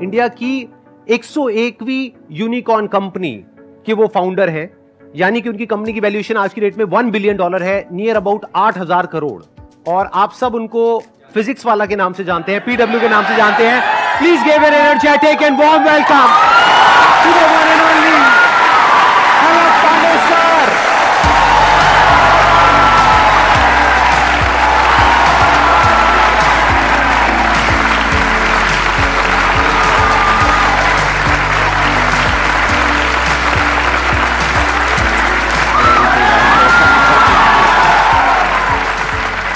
India की 101वीं unicorn company के वो फाउंडर है, यानी कि उनकी कंपनी की वैल्यूएशन आज की डेट में $1 बिलियन है, नियर अबाउट 8,000 करोड़। और आप सब उनको फिजिक्स वाला के नाम से जानते हैं, पीडब्ल्यू के नाम से जानते हैं। Please give an energetic and warm welcome to the one and only Alakh Pandey sir.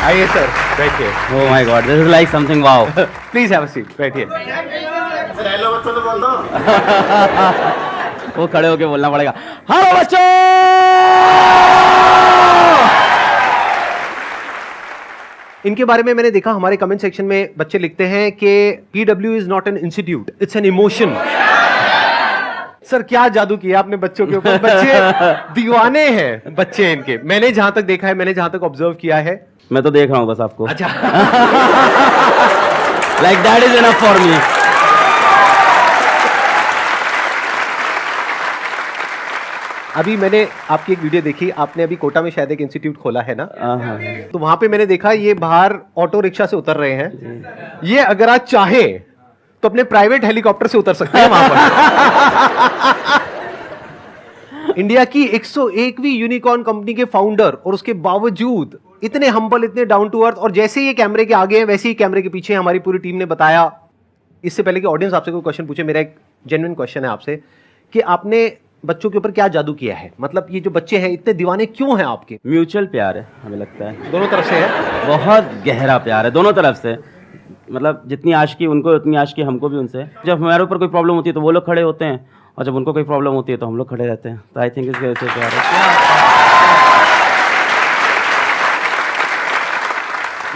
आइए सर, बैठिए। Oh my God, this is like something wow. Please have a seat, बैठिए। वो खड़े होके बोलना पड़ेगा। हेलो बच्चों। इनके बारे में मैंने देखा, हमारे कमेंट सेक्शन में बच्चे लिखते हैं कि PW is not an institute, it's an emotion. Sir क्या जादू किया आपने बच्चों के ऊपर, बच्चे दीवाने हैं बच्चे इनके। मैंने जहां तक देखा है, मैंने जहां तक ऑब्जर्व किया है। मैं तो देख रहा हूँ बस आपको। अच्छा। Like that is enough for me. अभी मैंने आपकी एक वीडियो देखी, आपने अभी कोटा में शायद एक इंस्टीट्यूट खोला है ना, हाँ। तो वहां पे मैंने देखा ये बाहर ऑटो रिक्शा से उतर रहे हैं। ये अगर आज चाहे तो अपने प्राइवेट हेलीकॉप्टर से उतर सकते हैं वहां पर। इंडिया की 101वीं यूनिकॉर्न कंपनी के फाउंडर, और उसके बावजूद इतने हम्बल, इतने डाउन टू अर्थ, और जैसे ये कैमरे के आगे हैं वैसे ही कैमरे के पीछे हमारी पूरी टीम ने बताया। इससे पहले कि ऑडियंस आपसे कोई क्वेश्चन पूछे, मेरा एक जेन्युइन क्वेश्चन है आपसे कि आपने बच्चों के ऊपर क्या जादू किया है? मतलब ये जो बच्चे हैं इतने दीवाने क्यों हैं आपके? म्यूचुअल प्यार है, हमें लगता है दोनों तरफ से है, बहुत गहरा प्यार है दोनों तरफ से। मतलब जितनी आशिकी उनको उतनी आशिकी हमको भी उनसे। जब हमारे ऊपर कोई प्रॉब्लम होती है तो वो लोग खड़े होते हैं, और जब उनको कोई प्रॉब्लम होती है तो हम लोग खड़े रहते हैं। तो आई थिंक इसके वजह से प्यार है।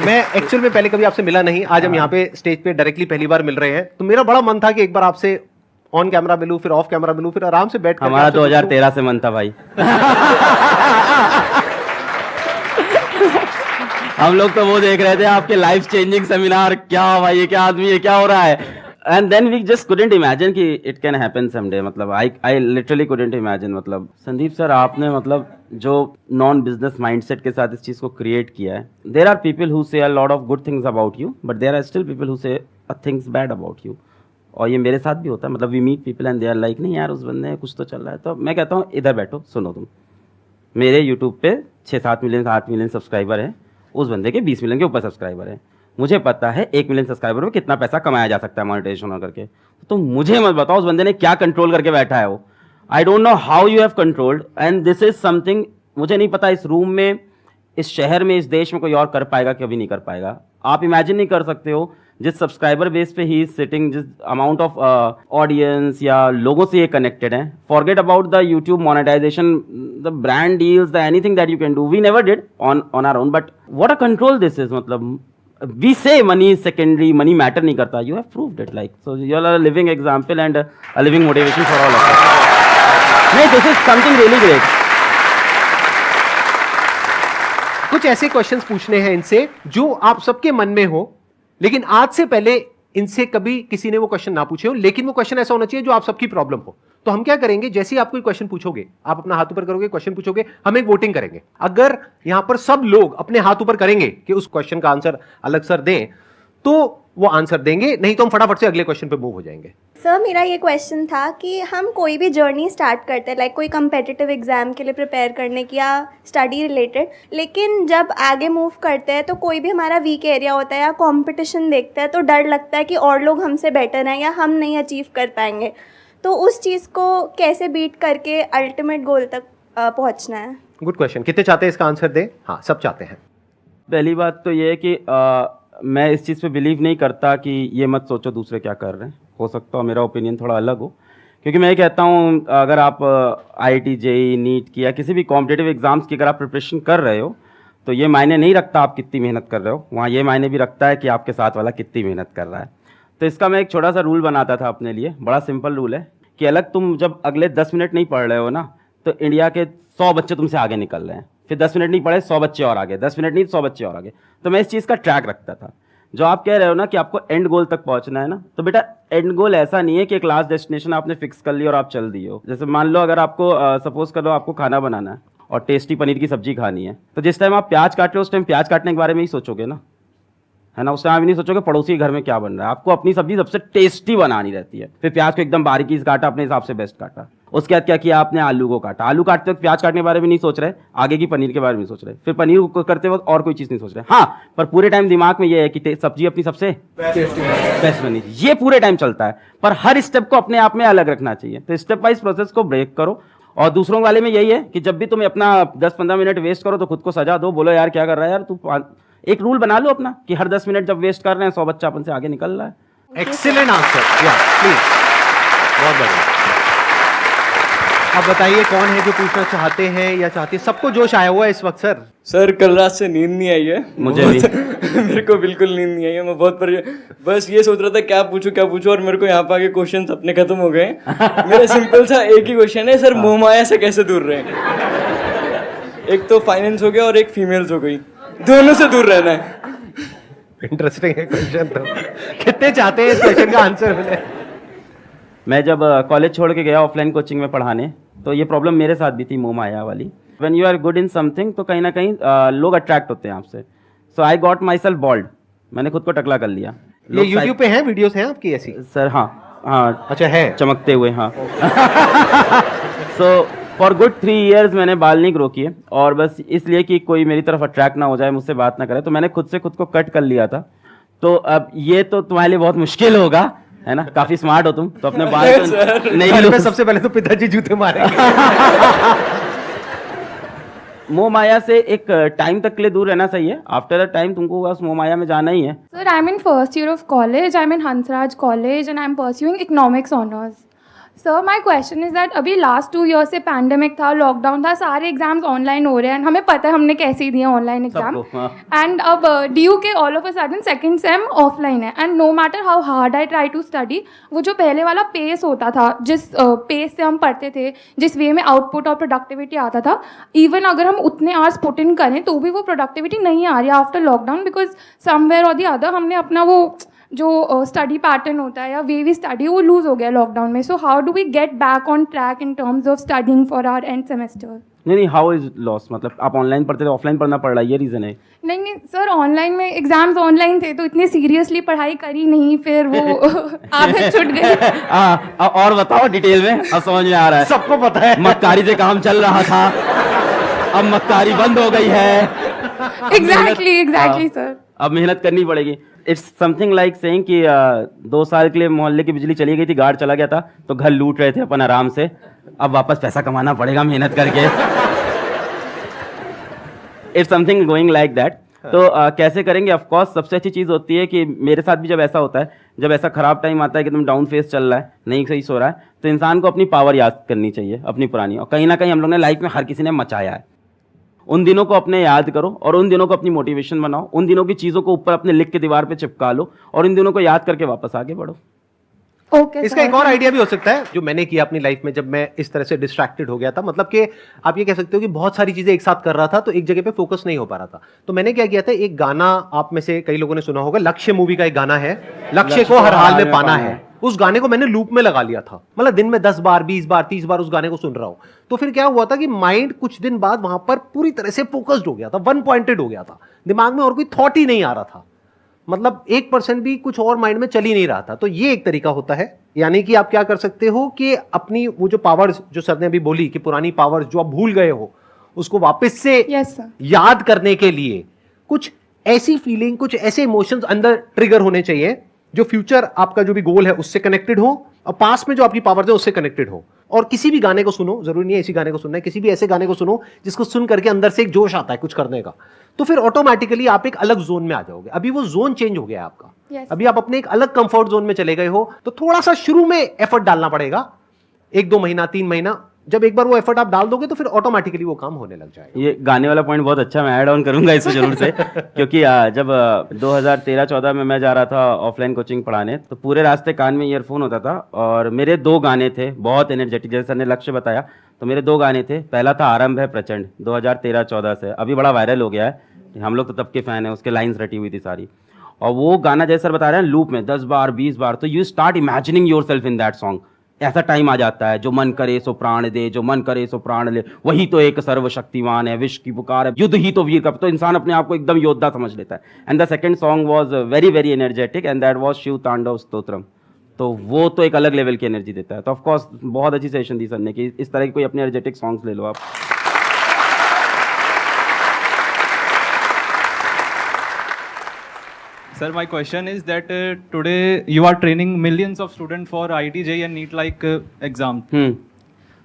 मैं एक्चुअल में पहले कभी आपसे मिला नहीं, आज हम यहाँ पे स्टेज पे डायरेक्टली पहली बार मिल रहे हैं, तो मेरा बड़ा मन था कि एक बार आपसे ऑन कैमरा मिलूं, फिर ऑफ कैमरा मिलूं, फिर आराम से बैठ कर हमारा 2013 से मन था भाई। हम लोग तो वो देख रहे थे आपके लाइफ चेंजिंग सेमिनार, क्या भाई ये क्या आदमी है, क्या हो रहा है। And then we just couldn't imagine कि इट कैन हैपन समडे। मतलब आई लिटरली कुडंट इमेजिन। मतलब संदीप सर आपने मतलब जो नॉन बिजनेस माइंडसेट के साथ इस चीज़ को क्रिएट किया है। There are people who say a lot of good things about you, but there are still people who say things bad about you. और ये मेरे साथ भी होता है। मतलब we meet people and they are like, नहीं यार उस बंदे कुछ तो चल रहा है। तो मैं कहता हूँ इधर बैठो, सुनो तुम। मेरे यूट्यूब पे 6-7 मिलियन 8 मिलियन सब्सक्राइबर हैं, उस बंदे के 20 मिलियन के ऊपर सब्सक्राइबर हैं। मुझे पता है 1 मिलियन सब्सक्राइबर में कितना पैसा कमाया जा सकता है मोनेटाइजेशन करके। तो मुझे मत बताओ उस बंदे ने क्या कंट्रोल करके बैठा है वो। I don't know how you have controlled, and this is something मुझे नहीं पता इस रूम में, इस शहर में, इस देश में कोई और कर पाएगा, कभी नहीं कर पाएगा। आप इमेजिन नहीं कर सकते हो जिस सब्सक्राइबर बेस पे ही सिटिंग, जिस अमाउंट ऑफ ऑडियंस या लोगों से ये कनेक्टेड है। Forget about the YouTube monetisation, the brand deals, the anything that you can do, we never did on our own, but what a control this is. मतलब we say money is secondary, money matter नहीं करता, you have proved it, like so you are a living example and a living motivation for all of us. नहीं, this is something really great. कुछ ऐसे questions पूछने हैं इनसे जो आप सबके मन में हो, लेकिन आज से पहले इनसे कभी किसी ने वो क्वेश्चन ना पूछे हो, लेकिन वो क्वेश्चन ऐसा होना चाहिए जो आप सबकी प्रॉब्लम हो। तो हम क्या करेंगे, जैसे ही आप कोई क्वेश्चन पूछोगे, आप अपना हाथ ऊपर करोगे, क्वेश्चन पूछोगे, हम एक वोटिंग करेंगे। अगर यहां पर सब लोग अपने हाथ ऊपर करेंगे कि उस क्वेश्चन का आंसर अलग सर दें, तो वो आंसर देंगे, नहीं तो हम फटाफट से अगले क्वेश्चन पे मूव हो जाएंगे। सर मेरा ये क्वेश्चन था कि हम कोई भी जर्नी स्टार्ट करते हैं, लाइक कोई कम्पिटिटिव एग्ज़ाम के लिए प्रिपेयर करने की या स्टडी रिलेटेड, लेकिन जब आगे मूव करते हैं तो कोई भी हमारा वीक एरिया होता है या कंपटीशन देखते हैं तो डर लगता है कि और लोग हमसे बेटर हैं या हम नहीं अचीव कर पाएंगे। तो उस चीज़ को कैसे बीट करके अल्टीमेट गोल तक पहुंचना है? Good question. कितने चाहते हैं इसका आंसर दें? हाँ, सब चाहते हैं। पहली बात तो ये है कि मैं इस चीज़ पे बिलीव नहीं करता कि ये मत सोचो दूसरे क्या कर रहे हैं। हो सकता है मेरा ओपिनियन थोड़ा अलग हो, क्योंकि मैं ये कहता हूँ अगर आप IIT JEE नीट की या किसी भी कॉम्पिटिटिव एग्जाम्स की अगर आप प्रिपरेशन कर रहे हो तो ये मायने नहीं रखता आप कितनी मेहनत कर रहे हो, वहाँ ये मायने भी रखता है कि आपके साथ वाला कितनी मेहनत कर रहा है। तो इसका मैं एक छोटा सा रूल बनाता था अपने लिए, बड़ा सिंपल रूल है कि अलग तुम जब अगले 10 मिनट नहीं पढ़ रहे हो ना, तो इंडिया के 100 बच्चे तुमसे आगे निकल रहे हैं, फिर 10 मिनट नहीं पढ़े 100 बच्चे और आगे, 10 मिनट नहीं 100 बच्चे और आगे। तो मैं इस चीज़ का ट्रैक रखता था। जो आप कह रहे हो ना कि आपको एंड गोल तक पहुंचना है ना, तो बेटा एंड गोल ऐसा नहीं है कि एक लास्ट डेस्टिनेशन आपने फिक्स कर लिया और आप चल दिए हो। जैसे मान लो अगर आपको सपोज कर लो आपको खाना बनाना है और टेस्टी पनीर की सब्जी खानी है, तो जिस टाइम आप प्याज काट रहे हो उस टाइम प्याज काटने के बारे में ही सोचोगे ना, है ना। उस टाइम आप नहीं सोचोगे पड़ोसी के घर में क्या बन रहा है। आपको अपनी सब्जी सबसे टेस्टी बनानी रहती है। फिर प्याज को एकदम बारीकी से काटा, अपने हिसाब से बेस्ट काटा। उसके बाद क्या किया आपने, आलू को काटा। आलू काटते वक्त प्याज काटने के बारे में नहीं सोच रहे, आगे की पनीर के बारे में सोच रहे, फिर पनीर को करते वक्त और कोई चीज़ नहीं सोच रहे। हाँ, पर पूरे टाइम दिमाग में ये है कि सब्जी अपनी सबसे बेस्ट बनी, ये पूरे टाइम चलता है। पर हर स्टेप को अपने आप में अलग रखना चाहिए। तो स्टेप वाइज प्रोसेस को ब्रेक करो। और दूसरों वाले में यही है कि जब भी तुम अपना 10-15 मिनट वेस्ट करो तो खुद को सजा दो, बोलो यार क्या कर रहा है यार तू। एक रूल बना लो अपना कि हर 10 मिनट जब वेस्ट कर रहे हैं 100 बच्चा अपन से आगे निकल रहा है। एक्सीलेंट आंसर, या प्लीज, बहुत बढ़िया। अब बताइए कौन है जो पूछना चाहते हैं या चाहती है? सबको जोश आया हुआ है इस वक्त सर। सर कल रात से नींद नहीं आई है मुझे भी। मेरे को बिल्कुल नींद नहीं आई है। मैं बहुत बस ये सोच रहा था क्या पूछूं और मेरे को यहाँ पे आके क्वेश्चंस अपने खत्म हो गए। मेरा सिंपल सा एक ही क्वेश्चन है सर, मोह माया से कैसे दूर रहें? एक तो फाइनेंस हो गया और एक फीमेल्स हो गई, दोनों से दूर रहना है। इंटरेस्टिंग है क्वेश्चन। तो कितने चाहते हैं इस क्वेश्चन का आंसर मिले? मैं जब कॉलेज छोड़ के गया ऑफलाइन कोचिंग में पढ़ाने, तो ये प्रॉब्लम मेरे साथ भी थी, मोह माया वाली। When you are good in something तो कहीं ना कहीं लोग अट्रैक्ट होते हैं आपसे। So I got myself bold, मैंने खुद को टकला कर लिया। ये यूट्यूब पे हैं वीडियोस हैं आपकी ऐसी? सर हाँ अच्छा है, चमकते हुए, हाँ। सो फॉर गुड 3 years मैंने बाल नहीं ग्रो किए, और बस इसलिए कि कोई मेरी तरफ अट्रैक्ट ना हो जाए, मुझसे बात ना करे, तो मैंने खुद से खुद को कट कर लिया था। तो अब ये तो तुम्हारे लिए बहुत मुश्किल होगा, है ना, काफी स्मार्ट हो तुम, तो अपने बाल तो नहीं घर लो। में सबसे पहले तो पिताजी जूते मारेंगे। मोह माया से एक टाइम तक के लिए दूर रहना सही है। आफ्टर अ टाइम तुमको उस मोह माया में जाना ही है। Sir, I'm in first year of college. I'm in Hansraj College and I'm pursuing economics honors. Sir, my question is that अभी last 2 years से पैंडेमिक था, लॉकडाउन था, सारे एग्जाम्स ऑनलाइन हो रहे हैं। हमें पता है हमने कैसे दिए ऑनलाइन एग्जाम। सबको, हाँ। एंड अब ड्यू के all of a sudden second sem offline है। And no matter how hard I try to study, वो जो पहले वाला पेस होता था, जिस पेस से हम पढ़ते थे, जिस वे में आउटपुट और प्रोडक्टिविटी आता था, इवन अगर हम उतने आवर्स पुट इन करें तो भी वो प्रोडक्टिविटी नहीं आ रही आफ्टर लॉकडाउन, बिकॉज समवेयर और द अदर हमने अपना वो जो स्टडी पैटर्न होता है या वे वी स्टडी वो लूज हो गया लॉकडाउन में। So how do we get back on track in terms of studying for our end semester? नहीं, हाउ इज लॉस, मतलब आप ऑनलाइन पढ़ते थे, ऑफलाइन पढ़ना पड़ रहा है, ये रीजन है? नहीं सर, ऑनलाइन में एग्जाम्स ऑनलाइन थे तो इतनी सीरियसली पढ़ाई करी नहीं, फिर वो आदत छूट गई। और बताओ डिटेल में, अब समझ में आ रहा है। सबको पता है मक्कारी से काम चल रहा था, अब मक्कारी बंद हो गई है। Exactly sir. अब मेहनत करनी पड़ेगी। इट्स समथिंग लाइक सेइंग कि 2 साल के लिए मोहल्ले की बिजली चली गई थी, गार्ड चला गया था, तो घर लूट रहे थे अपन आराम से, अब वापस पैसा कमाना पड़ेगा मेहनत करके। It's something going like that. तो कैसे करेंगे? ऑफ कोर्स सबसे अच्छी चीज़ होती है कि मेरे साथ भी जब ऐसा होता है, जब ऐसा खराब टाइम आता है कि तुम डाउन फेस चल रहा है, नहीं सही सो रहा है, तो इंसान को अपनी पावर याद करनी चाहिए, अपनी पुरानी। और कहीं ना कहीं हम लोग ने लाइफ में हर किसी ने मचाया है, उन दिनों को अपने याद करो और उन दिनों को अपनी मोटिवेशन बनाओ, उन दिनों की चीज़ों को ऊपर अपने लिख के दीवार पे चिपका लो और इन दिनों को याद करके वापस आगे बढ़ो। ओके, इसका एक और आइडिया भी हो सकता है जो मैंने किया अपनी लाइफ में, जब मैं इस तरह से डिस्ट्रैक्टेड हो गया था। मतलब कि आप ये कह सकते हो कि बहुत सारी चीजें एक साथ कर रहा था तो एक जगह पे फोकस नहीं हो पा रहा था। तो मैंने क्या किया था, एक गाना आप में से कई लोगों ने सुना होगा, लक्ष्य मूवी का एक गाना है, लक्ष्य को हर हाल में पाना है। उस गाने को मैंने लूप में लगा लिया था, मतलब दिन में 10 बार 20 बार 30 बार उस गाने को सुन रहा हूं। तो फिर क्या हुआ था कि माइंड कुछ दिन बाद वहां पर पूरी तरह से फोकस्ड हो गया था, वन पॉइंटेड हो गया था, दिमाग में और कोई थॉट ही नहीं आ रहा था, मतलब 1% भी कुछ और माइंड में चल ही नहीं रहा था। तो ये एक तरीका होता है, यानी कि आप क्या कर सकते हो कि अपनी वो जो पावर्स जो सर ने अभी बोली कि पुरानी पावर्स जो आप भूल गए हो उसको वापस से याद करने के लिए कुछ ऐसी फीलिंग, कुछ ऐसे इमोशंस अंदर ट्रिगर होने चाहिए जो फ्यूचर आपका जो भी गोल है उससे कनेक्टेड हो और पास्ट में जो आपकी पावर्स है उससे कनेक्टेड हो। और किसी भी गाने को सुनो, जरूरी नहीं है इसी गाने को सुनना है, किसी भी ऐसे गाने को सुनो जिसको सुन करके अंदर से एक जोश आता है कुछ करने का, तो फिर ऑटोमेटिकली आप एक अलग जोन में आ जाओगे। अभी वो जोन चेंज हो गया है आपका, अभी आप अपने एक अलग कंफर्ट जोन में चले गए हो, तो थोड़ा सा शुरू में एफर्ट डालना पड़ेगा, 1-2 महीना 3 महीना। जब एक बार वो एफर्ट आप डाल दोगे तो फिर ऑटोमेटिकली वो काम होने लग जाएगा। ये गाने वाला पॉइंट बहुत अच्छा, मैं ऐड ऑन करूंगा इसे जरूर से। क्योंकि जब 2013-14 में मैं जा रहा था ऑफलाइन कोचिंग पढ़ाने, तो पूरे रास्ते कान में ईयरफोन होता था और मेरे 2 गाने थे बहुत एनर्जेटिक, जैसे सर ने लक्ष्य बताया, तो मेरे 2 गाने थे। पहला था आरंभ है प्रचंड, 2013-14 से, अभी बड़ा वायरल हो गया है, हम लोग तो तब के फैन हैं, उसके लाइन्स रटी हुई थी सारी। और वो गाना जैसे सर बता रहे हैं लूप में 10 बार 20 बार, तो you start imagining your self in that song. ऐसा टाइम आ जाता है, जो मन करे सो प्राण दे, जो मन करे सो प्राण ले, वही तो एक सर्वशक्तिमान है, विश्व की पुकार है, युद्ध ही तो वीर का, तो इंसान अपने आप को एकदम योद्धा समझ लेता है। And the second song was very very energetic and that was Shiv Tandav Stotram. तो वो तो एक अलग लेवल की एनर्जी देता है। तो ऑफकोर्स बहुत अच्छी सेशन दी सर ने कि इस तरह के कोई अपने एनर्जेटिक सॉन्ग्स ले लो आप। Sir, my question is that today you are training millions of students for IIT, JEE and NEET like exam.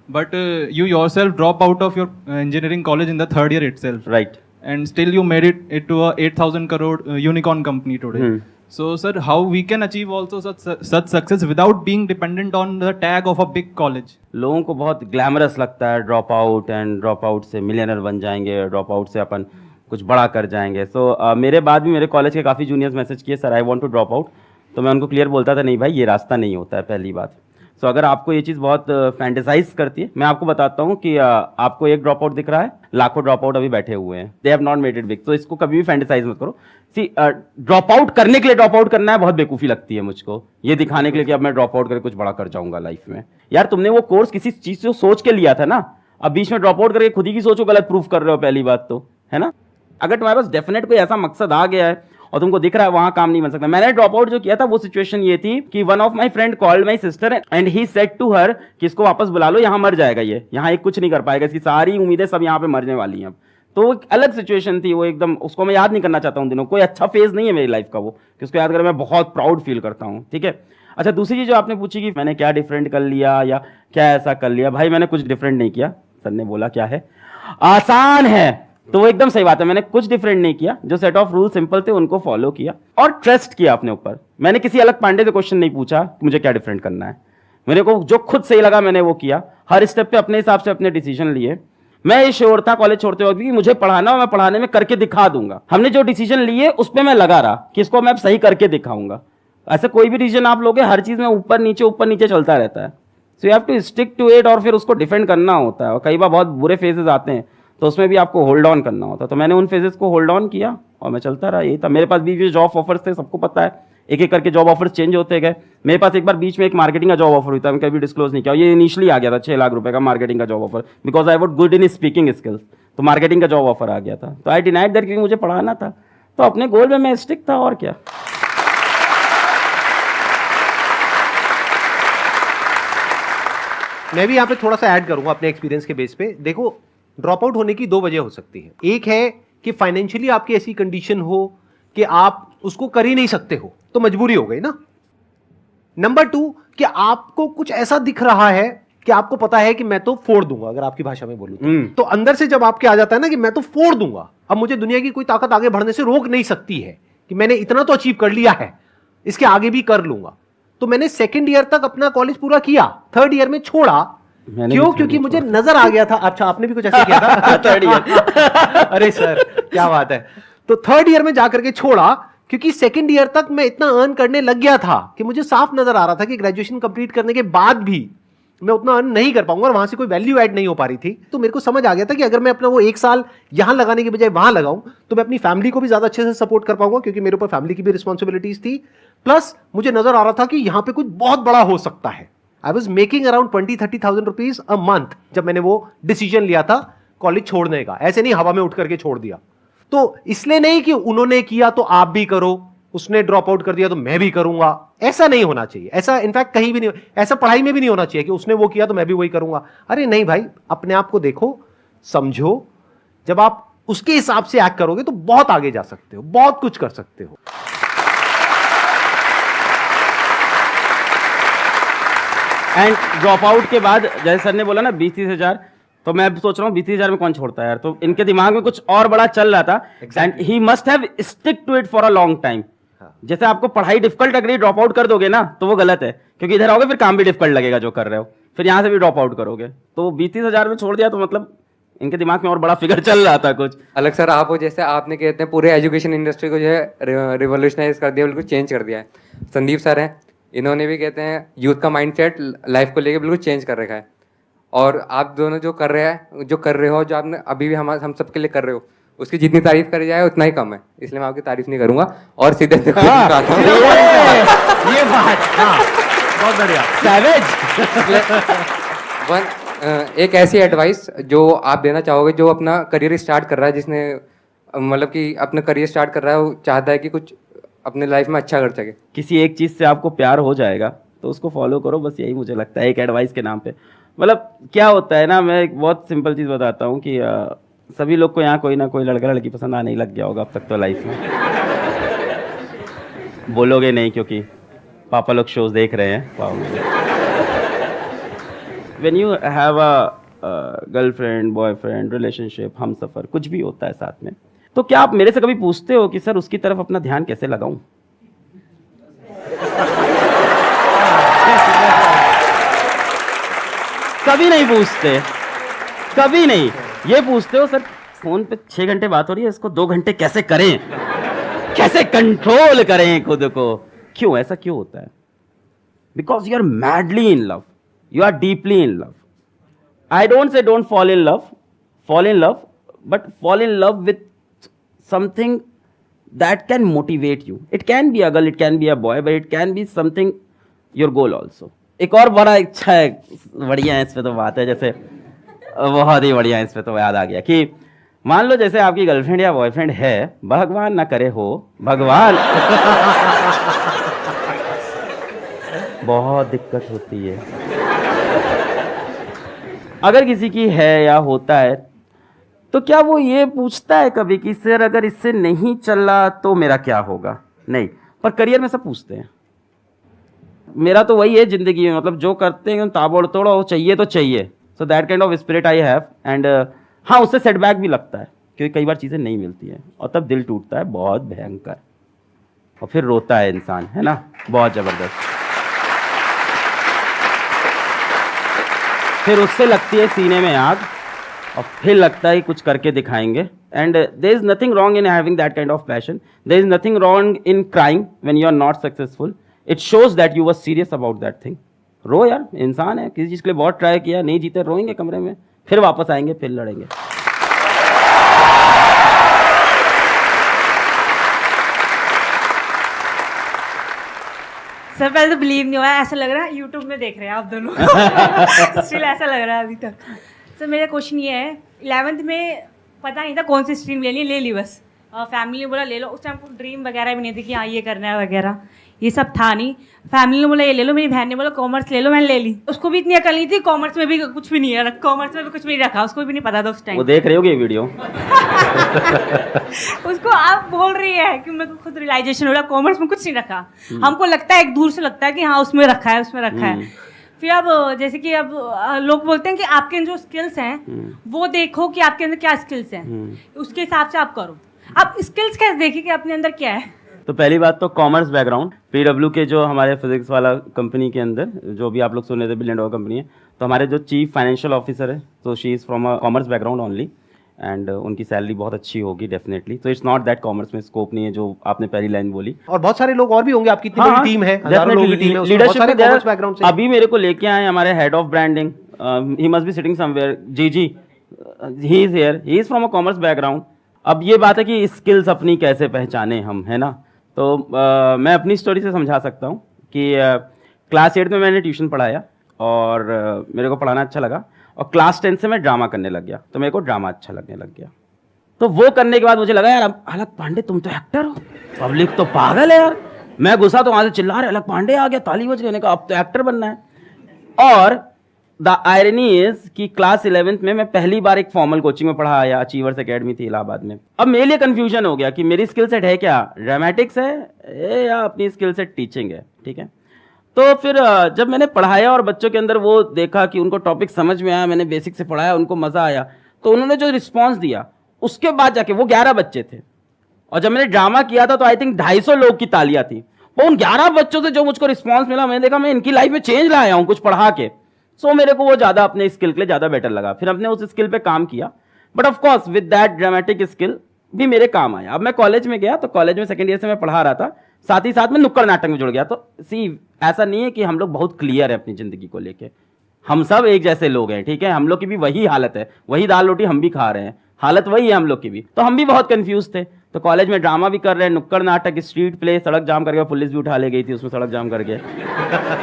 But you yourself drop out of your engineering college in the third year itself. Right. And still you made it to a 8,000 crore unicorn company today. So sir, how we can achieve also such success without being dependent on the tag of a big college? लोगों को बहुत glamorous लगता है drop out, and drop out से millionaire बन जाएंगे, drop out से अपन कुछ बड़ा कर जाएंगे। सो मेरे बाद भी मेरे कॉलेज के काफ़ी जूनियर्स मैसेज किए, sir I want to drop out. तो मैं उनको क्लियर बोलता था नहीं भाई, ये रास्ता नहीं होता है पहली बात। सो अगर आपको ये चीज़ बहुत फैंटेसाइज करती है, मैं आपको बताता हूँ कि आपको एक ड्रॉप आउट दिख रहा है, लाखों ड्रॉप आउट अभी बैठे हुए हैं, they have not made it big. तो इसको कभी भी फैंटेसाइज मत करो। सी ड्रॉप आउट करने के लिए ड्रॉप आउट करना है बहुत बेवकूफ़ी लगती है मुझको, ये दिखाने के लिए कि अब मैं ड्रॉप आउट करके कुछ बड़ा कर जाऊंगा लाइफ में। यार तुमने वो कोर्स किसी चीज़ से सोच के लिया था ना, अब बीच में ड्रॉप आउट करके खुद ही की सोचो गलत प्रूफ कर रहे हो, पहली बात तो है ना। अगर तुम्हारे पास डेफिनेट कोई ऐसा मकसद आ गया है और तुमको दिख रहा है वहां काम नहीं बन सकता। मैंने ड्रॉप आउट जो किया था वो सिचुएशन ये थी कि one of my friend called my sister and he said to her कि इसको वापस बुला लो, यहाँ मर जाएगा ये, यहाँ एक कुछ नहीं कर पाएगा, इसकी सारी उम्मीदें सब यहाँ पे मरने वाली हैं। अब तो एक अलग सिचुएशन थी वो, एकदम उसको मैं याद नहीं करना चाहता हूँ दिनों। कोई अच्छा फेज नहीं है मेरी लाइफ का वो कि उसको याद कर मैं बहुत प्राउड फील करता हूँ। ठीक है। अच्छा, दूसरी चीज जो आपने पूछी कि मैंने क्या डिफरेंट कर लिया या क्या ऐसा कर लिया, भाई मैंने कुछ डिफरेंट नहीं किया। सर ने बोला क्या है आसान है, तो वो एकदम सही बात है, मैंने कुछ डिफरेंट नहीं किया। जो सेट ऑफ रूल सिंपल थे उनको फॉलो किया और ट्रस्ट किया अपने ऊपर। मैंने किसी अलग पांडे से क्वेश्चन नहीं पूछा कि मुझे क्या डिफरेंट करना है, मेरे को जो खुद सही लगा मैंने वो किया। हर स्टेप पे अपने हिसाब से अपने डिसीजन लिए। मैं ये श्योर था कॉलेज छोड़ते वक्त कि मुझे पढ़ाना और मैं पढ़ाने में करके दिखा दूंगा। हमने जो डिसीजन लिए उस पर मैं लगा रहा कि इसको मैं सही करके दिखाऊंगा। ऐसे कोई भी डिसीजन आप लोगे, हर चीज में ऊपर नीचे चलता रहता है। So you have to stick to it और फिर उसको डिफेंड करना होता है। और कई बार बहुत बुरे फेजेस आते हैं तो उसमें भी आपको होल्ड ऑन करना होता है। तो मैंने उन फेजेस को होल्ड ऑन किया और मैं चलता रहा। यही था। मेरे पास भी जॉब ऑफर्स थे, सबको पता है, एक एक करके जॉब ऑफर्स चेंज होते गए। मेरे पास एक बार बीच में एक मार्केटिंग का जॉब ऑफर हुआ था, मैं कभी डिस्क्लोज नहीं किया। ये इनिशियली आ गया था 6 लाख रुपए का मार्केटिंग का job offer, because I was good in speaking skills. तो मार्केटिंग का जॉब ऑफर आ गया था, तो आई डिनाइड दैट क्योंकि मुझे पढ़ाना था। तो अपने गोल में मैं स्टिक था और क्या। मैं भी यहाँ पे थोड़ा सा ऐड करूंगा अपने एक्सपीरियंस के बेस पे। देखो, ड्रॉप आउट होने की 2 वजह हो सकती है। एक है कि फाइनेंशियली आपकी ऐसी कंडीशन हो कि आप उसको कर ही नहीं सकते हो, तो मजबूरी हो गई ना। नंबर 2 कि आपको कुछ ऐसा दिख रहा है कि आपको पता है कि मैं तो फोड़ दूंगा, अगर आपकी भाषा में बोलूं तो अंदर से जब आपके आ जाता है ना कि मैं तो फोड़ दूंगा, अब मुझे दुनिया की कोई ताकत आगे बढ़ने से रोक नहीं सकती है, कि मैंने इतना तो अचीव कर लिया है, इसके आगे भी कर लूंगा। तो मैंने 2nd ईयर तक अपना कॉलेज पूरा किया, 3rd ईयर में छोड़ा। क्यों? क्योंकि मुझे नजर आ गया था। अच्छा, आपने भी कुछ ऐसा किया था? 3rd year. अरे सर क्या बात है। तो 3rd ईयर में जाकर के छोड़ा क्योंकि 2nd ईयर तक मैं इतना अर्न करने लग गया था कि मुझे साफ नजर आ रहा था कि ग्रेजुएशन कंप्लीट करने के बाद भी मैं उतना अर्न नहीं कर पाऊंगा और वहां से कोई वैल्यू ऐड नहीं हो पा रही थी। तो मेरे को समझ आ गया था कि अगर मैं अपना वो 1 साल यहां लगाने के बजाय वहां लगाऊं तो मैं अपनी फैमिली को भी ज्यादा अच्छे से सपोर्ट कर पाऊंगा, क्योंकि मेरे ऊपर फैमिली की भी रिस्पॉन्सिबिलिटीज थी। प्लस मुझे नजर आ रहा था कि यहां पे कुछ बहुत बड़ा हो सकता है। I was making around 20-30,000 rupees a month जब मैंने वो डिसीजन लिया था कॉलेज छोड़ने का। ऐसे नहीं हवा में उठ करके छोड़ दिया। तो इसलिए नहीं कि उन्होंने किया तो आप भी करो, उसने ड्रॉप आउट कर दिया तो मैं भी करूंगा, ऐसा नहीं होना चाहिए। ऐसा इनफैक्ट कहीं भी नहीं, ऐसा पढ़ाई में भी नहीं होना चाहिए कि उसने वो किया तो मैं भी वही करूंगा। अरे नहीं भाई, अपने आप को देखो, समझो। जब आप उसके हिसाब से एक्ट करोगे तो बहुत आगे जा सकते हो, बहुत कुछ कर सकते हो। एंड ड्रॉप आउट के बाद जैसे सर ने बोला ना 20-30 हजार, तो मैं सोच रहा हूँ 20-30 हजार में कौन छोड़ता है यार। तो इनके दिमाग में कुछ और बड़ा चल रहा था and he must have stick to it for a long time. जैसे आपको पढ़ाई डिफिकल्ट लग रही है, ड्रॉप आउट कर दोगे ना तो वो गलत है, क्योंकि इधर आओगे फिर काम भी डिफिकल्ट लगेगा जो कर रहे हो, फिर यहाँ से भी ड्रॉप आउट करोगे। तो 20-30 हजार में छोड़ दिया तो मतलब इनके दिमाग में और बड़ा फिगर चल रहा था कुछ अलग। सर आप जैसे आपने कहते हैं पूरे एजुकेशन इंडस्ट्री को जो है रिवोल्यूशनाइज कर दिया, बिल्कुल चेंज कर दिया है। संदीप सर हैं, इन्होंने भी कहते हैं यूथ का माइंडसेट लाइफ को लेके बिल्कुल चेंज कर रखा है। और आप दोनों जो कर रहे हो, जो आपने अभी भी हम सबके लिए कर रहे हो, उसकी जितनी तारीफ करी जाए उतना ही कम है, इसलिए मैं आपकी तारीफ नहीं करूंगा और सीधे ये बात, हाँ, बहुत बढ़िया। वन एक ऐसी एडवाइस जो आप देना चाहोगे जो अपना करियर स्टार्ट कर रहा है, जिसने मतलब कि अपना करियर स्टार्ट कर रहा है, वो चाहता है कि कुछ अपने लाइफ में अच्छा कर सके। किसी एक चीज़ से आपको प्यार हो जाएगा तो उसको फॉलो करो, बस यही मुझे लगता है एक एडवाइस के नाम पे। मतलब क्या होता है ना, मैं एक बहुत सिंपल चीज़ बताता हूँ कि सभी लोग को यहाँ कोई ना कोई लड़का लड़की पसंद आने ही लग गया होगा अब तक तो लाइफ में। बोलोगे नहीं क्योंकि पापा लोग शोज देख रहे हैं। When you have a girlfriend, boyfriend, relationship, हम सफ़र, कुछ भी होता है साथ में, तो क्या आप मेरे से कभी पूछते हो कि सर उसकी तरफ अपना ध्यान कैसे लगाऊं? कभी नहीं पूछते, कभी नहीं। ये पूछते हो सर फोन पे 6 घंटे बात हो रही है, इसको 2 घंटे कैसे करें, कैसे कंट्रोल करें खुद को? क्यों ऐसा क्यों होता है? Because you are madly in love, you are deeply in love. I don't say don't fall in love, but fall in love with something that can motivate you. It can be a girl, it can be a boy, but it can be something your goal also. एक और बड़ा अच्छा है, बढ़िया है इस पे तो बात है, जैसे बहुत ही बढ़िया है इस पे तो याद आ गया कि मान लो जैसे आपकी गर्लफ्रेंड या बॉयफ्रेंड है, भगवान ना करे हो, भगवान बहुत दिक्कत होती है अगर किसी की है या होता है, तो क्या वो ये पूछता है कभी कि सर अगर इससे नहीं चला तो मेरा क्या होगा? नहीं, पर करियर में सब पूछते हैं। मेरा तो वही है जिंदगी में, मतलब जो करते हैं ताबड़ तोड़, वो चाहिए तो चाहिए। So that kind of spirit I have. And हाँ, उससे सेटबैक भी लगता है क्योंकि कई बार चीज़ें नहीं मिलती हैं और तब दिल टूटता है बहुत भयंकर, और फिर रोता है इंसान, है ना, बहुत ज़बरदस्त। फिर उससे लगती है सीने में आग और फिर लगता है कुछ करके दिखाएंगे। And there is nothing wrong in having that kind of passion, there is nothing wrong in crying when you are not successful. It shows that you were serious about that thing. रो यार, इंसान है, किसी चीज़ के लिए बहुत try किया, नहीं जीते, रोएंगे कमरे में, फिर वापस आएंगे, फिर लड़ेंगे। सर पहले तो बिलीव नहीं हुआ, ऐसा लग रहा है यूट्यूब में देख रहे हैं आप दोनों। स्टिल ऐसा लग रहा है अभी तक। सर मेरा क्वेश्चन ये है, 11th में पता नहीं था कौन सी स्ट्रीम लेनी है, ले ली बस। फैमिली ने बोला ले लो, उस टाइम को ड्रीम वगैरह भी नहीं थी कि हाँ ये करना है वगैरह, ये सब था नहीं। फैमिली ने बोला ये ले लो, मेरी बहन ने बोला कॉमर्स ले लो, मैंने ले ली। उसको भी इतनी अकल नहीं थी, कॉमर्स में भी कुछ भी नहीं है, कॉमर्स में भी कुछ भी नहीं रखा, उसको भी नहीं पता था उस टाइम। वो देख रहे होगे ये वीडियो। उसको आप बोल रही है कि मेरे को खुद रियलाइजेशन हो रहा, कॉमर्स में कुछ नहीं रखा। हमको लगता है, एक दूर से लगता है कि हाँ उसमें रखा है, उसमें रखा है। फिर अब जैसे कि अब लोग बोलते हैं कि आपके जो स्किल्स हैं वो देखो कि आपके अंदर क्या स्किल्स हैं, उसके हिसाब से आप करो। आप स्किल्स कैसे देखिए कि अपने अंदर क्या है? तो पहली बात तो कॉमर्स बैकग्राउंड, पीडब्ल्यू के जो हमारे फिजिक्स वाला कंपनी के अंदर जो भी आप लोग सुने थे, बिलियन डॉलर कंपनी है, तो हमारे जो चीफ फाइनेंशियल ऑफिसर है, तो she is from a commerce background only, and उनकी सैलरी बहुत अच्छी होगी डेफिनेटली। तो इट्स नॉट दैट कॉमर्स में स्कोप नहीं है जो आपने पहली लाइन बोली। और बहुत सारे लोग और भी होंगे, आपकी इतनी बड़ी टीम है, हजारों लोगों की टीम है, उसमें बहुत सारे कॉमर्स बैकग्राउंड से। अभी मेरे को लेके आए हमारे head of branding, he must be sitting somewhere, जी, he is here, he is from a commerce background. अब ये बात है कि स्किल्स अपनी कैसे पहचाने हम, है ना। तो मैं अपनी स्टोरी से समझा सकता हूँ कि क्लास 8 में मैंने ट्यूशन पढ़ाया और मेरे को पढ़ाना अच्छा लगा, और क्लास 10 से मैं ड्रामा करने लग गया, तो मेरे को ड्रामा अच्छा लगने लग गया। तो वो करने के बाद मुझे लगा यार अलग पांडे तुम तो एक्टर हो, पब्लिक तो पागल है यार। मैं घुसा तो वहाँ से चिल्ला रहे अलग पांडे आ गया, ताली बज लेने का, अब तो एक्टर बनना है। और द आयरनी इज कि क्लास 11th में मैं पहली बार एक फॉर्मल कोचिंग में पढ़ा आया, अचीवर्स एकेडमी थी इलाहाबाद में। अब मेरे लिए कंफ्यूजन हो गया कि मेरी स्किल सेट है क्या, ड्रामेटिक्स है या अपनी स्किल सेट टीचिंग है, ठीक है। तो फिर जब मैंने पढ़ाया और बच्चों के अंदर वो देखा कि उनको टॉपिक समझ में आया, मैंने बेसिक से पढ़ाया, उनको मज़ा आया, तो उन्होंने जो रिस्पॉन्स दिया उसके बाद जाके, वो 11 बच्चे थे, और जब मैंने ड्रामा किया था तो आई थिंक 250 लोग की तालियां थी। वो उन 11 बच्चों से जो मुझको रिस्पॉन्स मिला, मैंने देखा मैं इनकी लाइफ में चेंज लाया हूँ कुछ पढ़ा के। सो मेरे को वो ज़्यादा अपने स्किल के लिए ज़्यादा बेटर लगा। फिर हमने उस स्किल पे काम किया, but of course with that dramatic skill भी मेरे काम आया। अब मैं कॉलेज में गया तो कॉलेज में सेकंड ईयर से मैं पढ़ा रहा था, साथ ही साथ में नुक्कड़ नाटक में जुड़ गया। तो सी ऐसा नहीं है कि हम लोग बहुत क्लियर है अपनी ज़िंदगी को लेके, हम सब एक जैसे लोग हैं, ठीक है। हम लोग की भी वही हालत है, वही दाल रोटी हम भी खा रहे हैं, हालत वही है हम लोग की भी। तो हम भी बहुत कंफ्यूज थे। तो कॉलेज में ड्रामा भी कर रहे हैं, नुक्कड़ नाटक, स्ट्रीट प्ले, सड़क जाम करके पुलिस भी उठा ले गई थी उसमें सड़क जाम करके,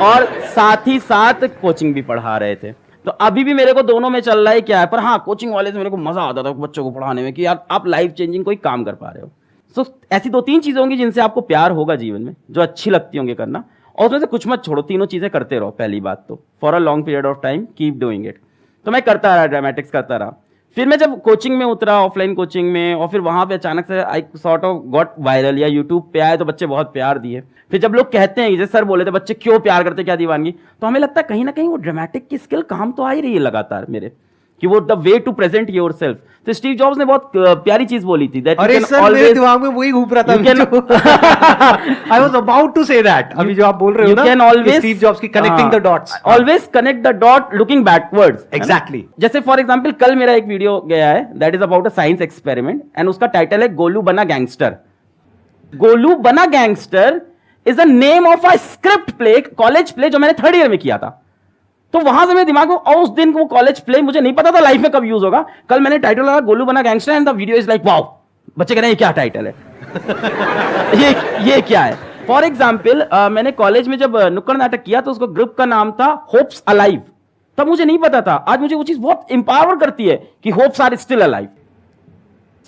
और साथ ही साथ कोचिंग भी पढ़ा रहे थे। तो अभी भी मेरे को दोनों में चल रहा है क्या है, पर हाँ कोचिंग वाले से मेरे को मजा आता था बच्चों को पढ़ाने में कि यार आप लाइफ चेंजिंग कोई काम कर पा रहे हो। सो ऐसी 2-3 चीजें होंगी जिनसे आपको प्यार होगा जीवन में, जो अच्छी लगती होंगी करना, और उसमें से कुछ मत छोड़ो, तीनों चीजें करते रहो। पहली बात तो for a long period of time keep doing it. तो मैं करता रहा, ड्रामेटिक्स करता रहा। फिर मैं जब कोचिंग में उतरा, ऑफलाइन कोचिंग में, और फिर वहां पे अचानक से I sort of got viral, या यूट्यूब पे आए तो बच्चे बहुत प्यार दिए। फिर जब लोग कहते हैं, जैसे सर बोले थे बच्चे क्यों प्यार करते, क्या दीवानगी, तो हमें लगता है कहीं ना कहीं वो ड्रामेटिक की स्किल काम तो आ ही रही है लगातार मेरे, कि वो the way to present yourself. तो स्टीव जॉब्स ने बहुत प्यारी चीज बोली थी, दैट अरे सर मेरे दिमाग में वही घूम रहा था। I was about to say that, अभी जो आप बोल रहे हो ना, कैन ऑलवेज स्टीव जॉब्स की connecting the dots, always connect the dot looking backwards. Exactly. जैसे फॉर एग्जांपल कल मेरा एक वीडियो गया है, that is about a science experiment, and उसका टाइटल है गोलू बना गैंगस्टर। गोलू बना gangster is the name of a script play, college play, जो मैंने 3rd ईयर में किया था। तो वहां से मेरे दिमाग में, और उस दिन वो कॉलेज प्ले मुझे नहीं पता था लाइफ में कब यूज होगा। कल मैंने टाइटल लगा गोलू बना gangster, and the video is like wow, बच्चे कह रहे हैं ये क्या टाइटल है। ये क्या है। फॉर एग्जाम्पल मैंने कॉलेज में जब नुक्कड़ नाटक किया तो उसको ग्रुप का नाम था होप्स अलाइव। तब मुझे नहीं पता था, आज मुझे वो चीज बहुत इंपावर करती है कि hopes are still alive.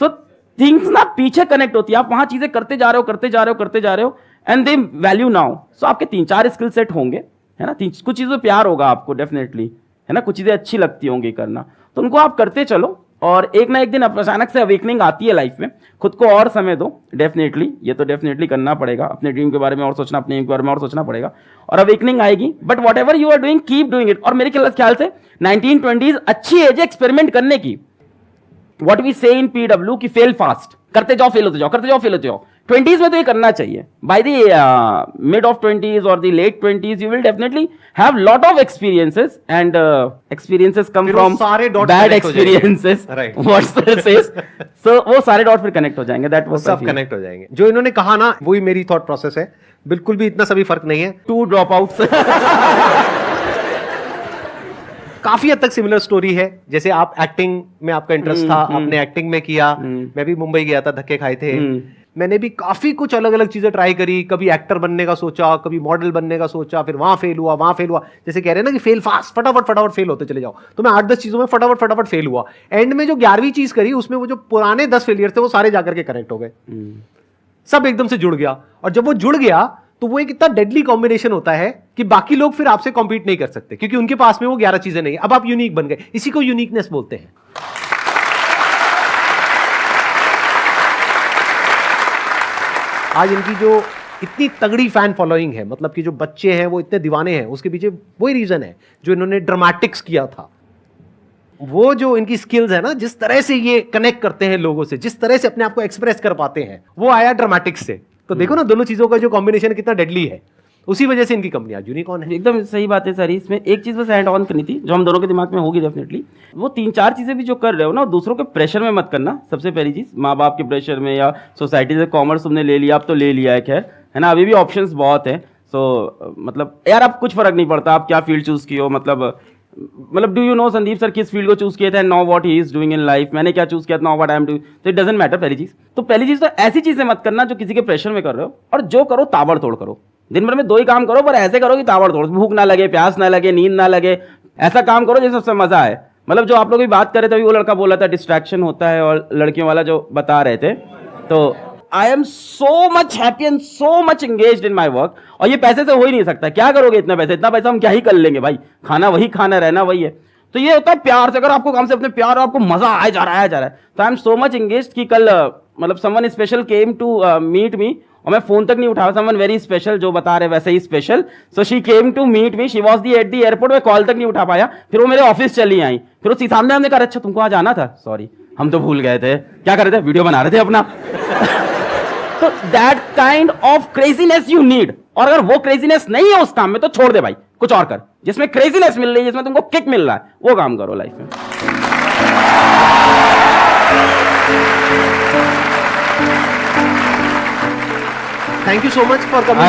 So things ना पीछे कनेक्ट होती है, आप वहां चीजें करते जा रहे हो एंड दे वैल्यू नाउ। सो आपके 3-4 स्किल सेट होंगे, है ना, कुछ चीजों पे प्यार होगा आपको डेफिनेटली, है ना, कुछ चीजें अच्छी लगती होंगी करना, तो उनको आप करते चलो, और एक ना एक दिन अचानक से अवेकनिंग आती है लाइफ में। खुद को और समय दो, डेफिनेटली, ये तो डेफिनेटली करना पड़ेगा, अपने ड्रीम के बारे में और सोचना, अपने एम के बारे में और सोचना पड़ेगा, और अवेकनिंग आएगी। But whatever you are doing keep doing it. और मेरे ख्याल से 1920s अच्छी एज है एक्सपेरिमेंट करने की। व्हाट वी से इन पीडब्ल्यू की फेल फास्ट, करते जाओ फेल होते जाओ, करते जाओ फेल होते जाओ। 20s में तो ये करना चाहिए। By the mid of 20s और the late 20s you will definitely have lot of experiences, and experiences come from bad experiences, what sir says. So वो सारे डॉट फिर कनेक्ट हो जाएंगे, दैट वाज सब कनेक्ट हो जाएंगे। जो इन्होंने कहा ना वही मेरी थॉट प्रोसेस है, बिल्कुल भी इतना सभी फर्क नहीं है। 2 ड्रॉप आउट्स काफी हद तक सिमिलर स्टोरी है। जैसे आप एक्टिंग में आपका इंटरेस्ट था, आपने एक्टिंग में किया, मैं भी मुंबई गया था, धक्के खाए थे। मैंने भी काफी कुछ अलग अलग चीजें ट्राई करी, कभी एक्टर बनने का सोचा, कभी मॉडल बनने का सोचा, फिर वहां फेल हुआ। जैसे कह रहे हैं ना कि फेल फास्ट, फटाफट फेल होते चले जाओ। तो मैं 8-10 चीजों में फटाफट फेल हुआ। एंड में जो 11वीं चीज करी, उसमें वो जो पुराने 10 फेलियर थे वो सारे जाकर के कनेक्ट हो गए, सब एकदम से जुड़ गया। और जब वो जुड़ गया तो वो एक इतना डेडली कॉम्बिनेशन होता है कि बाकी लोग फिर आपसे कॉम्पीट नहीं कर सकते, क्योंकि उनके पास में वो 11 चीजें नहीं है। अब आप यूनिक बन गए, इसी को यूनिकनेस बोलते हैं। आज इनकी जो इतनी तगड़ी फैन फॉलोइंग है, मतलब कि जो बच्चे हैं वो इतने दीवाने हैं, उसके पीछे वही रीजन है जो इन्होंने ड्रामेटिक्स किया था। वो जो इनकी स्किल्स है ना, जिस तरह से ये कनेक्ट करते हैं लोगों से, जिस तरह से अपने आप को एक्सप्रेस कर पाते हैं, वो आया ड्रामेटिक्स से। तो देखो ना दोनों चीजों का जो कॉम्बिनेशन कितना डेडली है, उसी वजह से इनकी कंपनी आज यूनिकॉर्न है। एकदम सही बात है सर। इसमें एक चीज बस ऐड ऑन करनी थी जो हम दोनों के दिमाग में होगी डेफिनेटली। वो 3-4 चीजें भी जो कर रहे हो ना, दूसरों के प्रेशर में मत करना। सबसे पहली चीज, माँ बाप के प्रेशर में या सोसाइटी से, कॉमर्स तुमने ले लिया, अब तो ले लिया है, खैर है ना, अभी भी ऑप्शंस बहुत है। सो मतलब यार अब कुछ फर्क नहीं पड़ता आप क्या फील्ड चूज की हो। मतलब do you know Sandeep sir किस फील्ड को चूज किया था, know what he is doing in life, मैंने क्या चूज किया था, know what I am doing, तो इट डजंट मैटर। पहली चीज तो ऐसी चीजें मत करना जो किसी के प्रेशर में कर रहे हो, और जो करो ताबड़तोड़ करो। दिन भर में 2 ही काम करो, पर ऐसे करो कि ताबड़तोड़, भूख ना लगे, प्यास ना लगे, नींद ना लगे, ऐसा काम करो जिससे सबसे मजा आए। मतलब जो आप लोग भी बात कर रहे थे अभी, वो लड़का बोला था डिस्ट्रैक्शन होता है, और लड़कियों वाला जो बता रहे थे, तो I am so much happy and so much engaged in my work. और ये पैसे से हो ही नहीं सकता। क्या करोगे इतना पैसा हम क्या ही कर लेंगे भाई, खाना वही खाना, रहना वही है। तो ये होता है प्यार से, अगर आपको काम से अपने प्यार और आपको मजा आ जा रहा है। तो I am so much engaged कि कल मतलब someone special came to meet me, और मैं फोन तक नहीं उठाया, समवन वेरी स्पेशल, जो बता रहे वैसे ही special. So she came to meet me, she was the at the airport, मैं कॉल तक नहीं उठा पाया। फिर वो मेरे ऑफिस चली आई, फिर उसके सामने हमने कहा अच्छा तुमको आज आना था, सॉरी हम तो भूल गए थे, क्या कर रहे थे, वीडियो बना रहे थे अपना। तो that kind of craziness you need. और अगर वो क्रेजीनेस नहीं है उस काम में तो छोड़ दे भाई, कुछ और कर जिसमें क्रेजीनेस मिल रही है, जिसमें तुमको किक मिल रहा है, वो काम करो लाइफ में। Thank you so much for coming.